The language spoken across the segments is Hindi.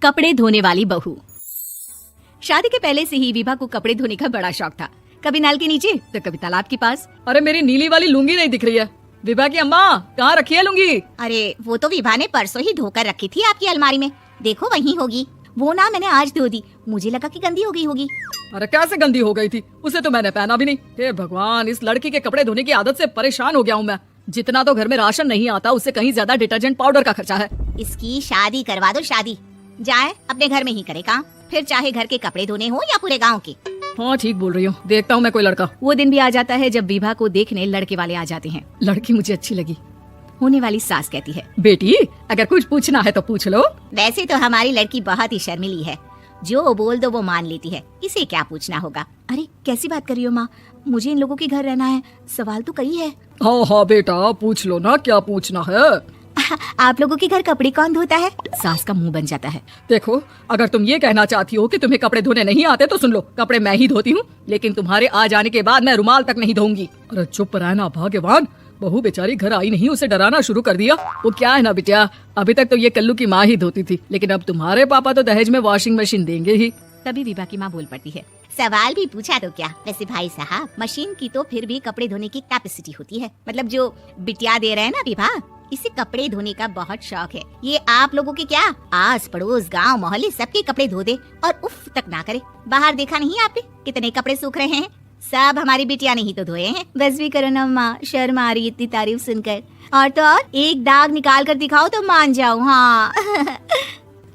कपड़े धोने वाली बहू। शादी के पहले से ही विभा को कपड़े धोने का बड़ा शौक था। कभी नल के नीचे तो कभी तालाब के पास। अरे मेरी नीली वाली लुंगी नहीं दिख रही है। विभा की अम्मा कहाँ रखी है लुंगी? अरे वो तो विभा ने परसों ही धोकर रखी थी आपकी अलमारी में, देखो वहीं होगी। वो ना मैंने आज धो दी, मुझे लगा कि गंदी हो गई होगी। अरे कैसे गंदी हो गई थी, उसे तो मैंने पहना भी नहीं। हे भगवान, इस लड़की के कपड़े धोने की आदत से परेशान हो गया हूँ मैं। जितना तो घर में राशन नहीं आता उससे कहीं ज्यादा डिटर्जेंट पाउडर का खर्चा है। इसकी शादी करवा दो, शादी जाए अपने घर में ही करे काम, फिर चाहे घर के कपड़े धोने हो या पूरे गांव के। हाँ ठीक बोल रही हूँ, देखता हूँ मैं कोई लड़का। वो दिन भी आ जाता है जब विभा को देखने लड़के वाले आ जाते हैं। लड़की मुझे अच्छी लगी। होने वाली सास कहती है, बेटी अगर कुछ पूछना है तो पूछ लो। वैसे तो हमारी लड़की बहुत ही शर्मीली है, जो बोल दो वो मान लेती है, इसे क्या पूछना होगा। अरे कैसी बात कर रही हो माँ, मुझे इन लोगों के घर रहना है, सवाल तो कई है। हाँ हाँ बेटा पूछ लो ना, क्या पूछना है। आप लोगों के घर कपड़े कौन धोता है? सास का मुंह बन जाता है। देखो अगर तुम ये कहना चाहती हो कि तुम्हें कपड़े धोने नहीं आते तो सुन लो, कपड़े मैं ही धोती हूँ, लेकिन तुम्हारे आ जाने के बाद मैं रुमाल तक नहीं धोऊंगी। अरे चुप रहना भगवान, बहू बेचारी घर आई नहीं, उसे डराना शुरू कर दिया। वो क्या है ना बिटिया, अभी तक तो ये कल्लू की माँ ही धोती थी, लेकिन अब तुम्हारे पापा तो दहेज में वॉशिंग मशीन देंगे ही। तभी विभा की माँ बोल पड़ती है, सवाल भी पूछा तो क्या। वैसे भाई साहब, मशीन की तो फिर भी कपड़े धोने की कैपेसिटी होती है, मतलब जो बिटिया दे रहे हैं ना विभा, इसे कपड़े धोने का बहुत शौक है। ये आप लोगों के क्या आस पड़ोस गांव मोहल्ले सबके कपड़े धो दे और उफ तक ना करे। बाहर देखा नहीं आपने कितने कपड़े सूख रहे हैं, सब हमारी बिटिया ने ही तो धोए हैं। बस भी करो ना माँ, शर्म आ रही है इतनी तारीफ सुनकर। और तो और एक दाग निकाल कर दिखाओ तो मान जाऊँ। हाँ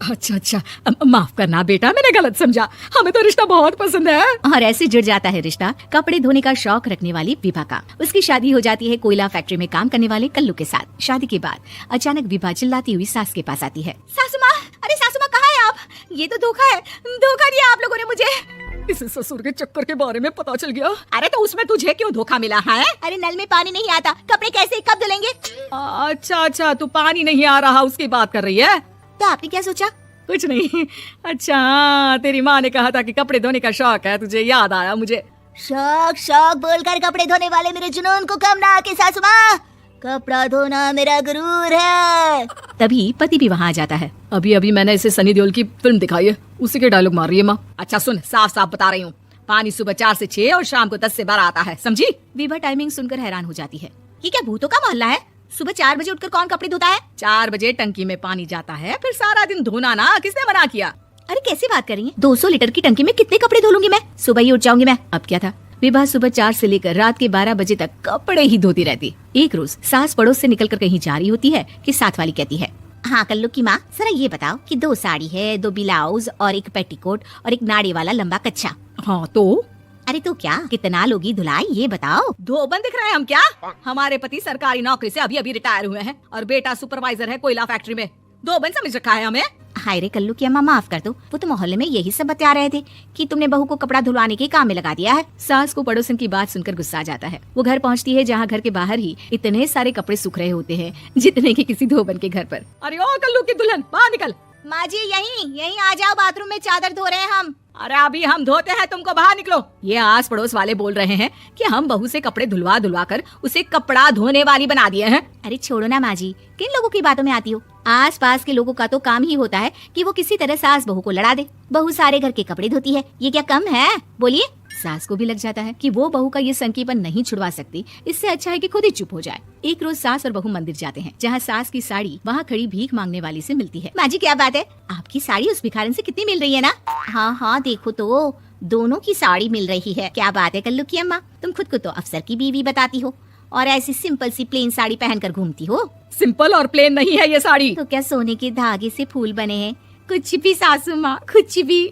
अच्छा माफ करना बेटा, मैंने गलत समझा, हमें तो रिश्ता बहुत पसंद है। और ऐसे जुड़ जाता है रिश्ता कपड़े धोने का शौक रखने वाली विभा का। उसकी शादी हो जाती है कोयला फैक्ट्री में काम करने वाले कल्लू के साथ। शादी के बाद अचानक विभा चिल्लाती हुई सास के पास आती है, सासू माँ, अरे सासू माँ कहाँ है आप? ये तो धोखा है, धोखा दिया आप लोगों ने मुझे। इसे ससुर के चक्कर के बारे में पता चल गया। अरे तो उसमें तुझे क्यों धोखा मिला है? अरे नल में पानी नहीं आता, कपड़े कैसे कब धुलेंगे? अच्छा तू पानी नहीं आ रहा उसकी बात कर रही है। तो आपने क्या सोचा? कुछ नहीं। अच्छा तेरी माँ ने कहा था कि कपड़े धोने का शौक है, तुझे याद आया मुझे। शौक बोलकर कपड़े धोने वाले मेरे जुनून को कम ना आके सासू माँ, कपड़ा धोना मेरा गुरूर है। तभी पति भी वहाँ आ जाता है। अभी मैंने इसे सनी देओल की फिल्म दिखाई है, उसी के डायलॉग मार रही है माँ। अच्छा सुन, साफ साफ बता रही हूँ, पानी सुबह 4 से 6 और शाम को 10 से 12 आता है, समझी? विभा टाइमिंग सुनकर हैरान हो जाती है। ये क्या भूतों का मोहल्ला है? सुबह 4 बजे उठकर कौन कपड़े धोता है? 4 बजे टंकी में पानी जाता है, फिर सारा दिन धोना ना, किसने मना किया? अरे कैसी बात कर रही है, 200 लीटर की टंकी में कितने कपड़े धो लूंगी मैं, सुबह ही उठ जाऊंगी मैं। अब क्या था, विभा सुबह 4 से लेकर रात के 12 बजे तक कपड़े ही धोती रहती। एक रोज सास पड़ोस से निकलकर कहीं जा रही होती है कि साथ वाली कहती है, हाँ कल्लू की माँ, जरा ये बताओ कि 2 साड़ी है, 2 ब्लाउज और एक पेटीकोट और एक नाड़ी वाला लंबा कच्छा। हाँ तो? अरे तो क्या, कितना लोगी धुलाई ये बताओ। धोबन दिख रहे हैं हम क्या? हमारे पति सरकारी नौकरी से अभी रिटायर हुए हैं और बेटा सुपरवाइजर है कोयला फैक्ट्री में। धोबन समझ रखा है हमें? हाय रे कल्लू की अम्मा, माफ कर दो, वो तो मोहल्ले में यही सब बता रहे थे कि तुमने बहू को कपड़ा धुलवाने के काम में लगा दिया है। सास को पड़ोसन की बात सुनकर गुस्सा आ जाता है। वो घर पहुंचती है जहाँ घर के बाहर ही इतने सारे कपड़े सूख रहे होते हैं जितने कि किसी धोबन के घर पर। अरे ओ कल्लू की दुल्हन, बाहर निकल। माँ जी यहीं आ जाओ, बाथरूम में चादर धो रहे हैं हम। अरे अभी हम धोते हैं, तुमको बाहर निकलो। ये आस पड़ोस वाले बोल रहे हैं कि हम बहू से कपड़े धुलवा कर उसे कपड़ा धोने वाली बना दिए हैं। अरे छोड़ो ना माँ जी, किन लोगों की बातों में आती हो। आस पास के लोगों का तो काम ही होता है कि वो किसी तरह सास बहू को लड़ा दे। बहू सारे घर के कपड़े धोती है, ये क्या कम है? बोलिए। सास को भी लग जाता है कि वो बहू का ये संकीपन नहीं छुड़वा सकती, इससे अच्छा है कि खुद ही चुप हो जाए। एक रोज सास और बहू मंदिर जाते हैं जहाँ सास की साड़ी वहाँ खड़ी भीख मांगने वाली से मिलती है। माँ जी क्या बात है, आपकी साड़ी उस भिखारन से कितनी मिल रही है ना? हाँ देखो तो दोनों की साड़ी मिल रही है। क्या बात है कल्लू की अम्मा, तुम खुद को तो अफसर की बीवी बताती हो और ऐसी सिंपल सी प्लेन साड़ी पहनकर घूमती हो। सिंपल और प्लेन नहीं है ये साड़ी। तो क्या सोने के धागे से फूल बने हैं? कुछ भी सासू माँ, कुछ भी।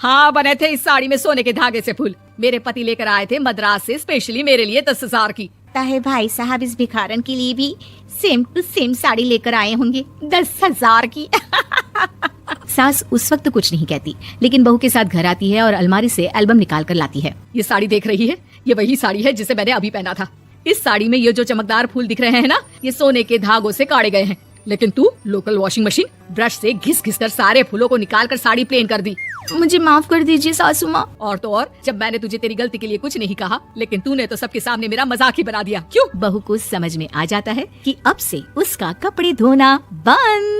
हाँ बने थे इस साड़ी में सोने के धागे से फूल। मेरे पति लेकर आए थे मद्रास से स्पेशली मेरे लिए 10,000 की। ताहे भाई साहब इस भिखारन के लिए भी सेम टू सेम साड़ी लेकर आए होंगे 10,000 की। सास उस वक्त कुछ नहीं कहती, लेकिन बहू के साथ घर आती है और अलमारी से एल्बम निकाल कर लाती है। ये साड़ी देख रही है, ये वही साड़ी है जिसे मैंने अभी पहना था। इस साड़ी में ये जो चमकदार फूल दिख रहे हैं ना, ये सोने के धागों से काढ़े गए हैं, लेकिन तू लोकल वॉशिंग मशीन ब्रश से घिस कर सारे फूलों को निकाल कर साड़ी प्लेन कर दी। मुझे माफ कर दीजिए सासू माँ। और तो और, जब मैंने तुझे तेरी गलती के लिए कुछ नहीं कहा, लेकिन तूने तो सबके सामने मेरा मजाक ही बना दिया। क्यों? बहू को समझ में आ जाता है कि अब से उसका कपड़े धोना बंद।